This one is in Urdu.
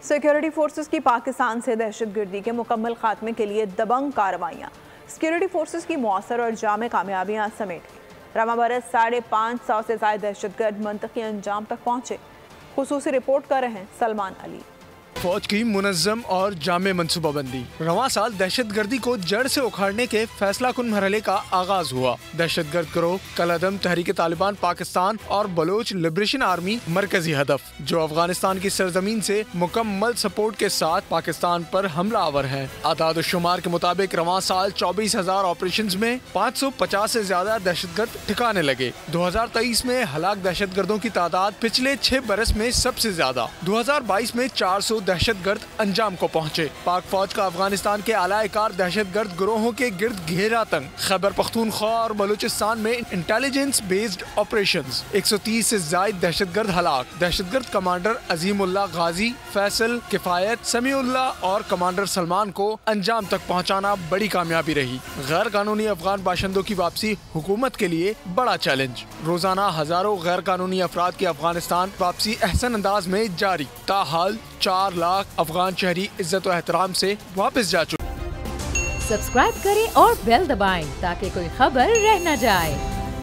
سیکیورٹی فورسز کی پاکستان سے دہشت گردی کے مکمل خاتمے کے لیے دبنگ کارروائیاں، سیکیورٹی فورسز کی مؤثر اور جامع کامیابیاں سمیٹ لی۔ رواں برس 550 سے زائد دہشت گرد منطقی انجام تک پہنچے۔ خصوصی رپورٹ کر رہے ہیں سلمان علی۔ فوج کی منظم اور جامع منصوبہ بندی۔ رواں سال دہشت گردی کو جڑ سے اکھاڑنے کے فیصلہ کن مرحلے کا آغاز ہوا۔ دہشت گرد گروہ کالعدم تحریک طالبان پاکستان اور بلوچ لبریشن آرمی مرکزی ہدف، جو افغانستان کی سرزمین سے مکمل سپورٹ کے ساتھ پاکستان پر حملہ آور ہیں۔ اعداد و شمار کے مطابق رواں سال 24,000 آپریشنز میں 550 سے زیادہ دہشت گرد ٹھکانے لگے۔ 2023 میں ہلاک دہشت گردوں کی تعداد پچھلے 6 برس میں سب سے زیادہ۔ 2022 میں 400 دہشت گرد انجام کو پہنچے۔ پاک فوج کا افغانستان کے اعلی کار دہشت گرد گروہوں کے گرد گھیرا تنگ۔ خیبر پختونخوا اور بلوچستان میں انٹیلیجنس بیسڈ آپریشنز، 130 سے زائد دہشت گرد ہلاک۔ دہشت گرد کمانڈر عظیم اللہ غازی، فیصل، کفایت، سمیع اللہ اور کمانڈر سلمان کو انجام تک پہنچانا بڑی کامیابی رہی۔ غیر قانونی افغان باشندوں کی واپسی حکومت کے لیے بڑا چیلنج۔ روزانہ ہزاروں غیر قانونی افراد کی افغانستان واپسی احسن انداز میں جاری۔ تاحال 4 لاکھ افغان شہری عزت و احترام سے واپس جا چکے۔ سبسکرائب کریں اور بیل دبائیں تاکہ کوئی خبر رہ نہ جائے۔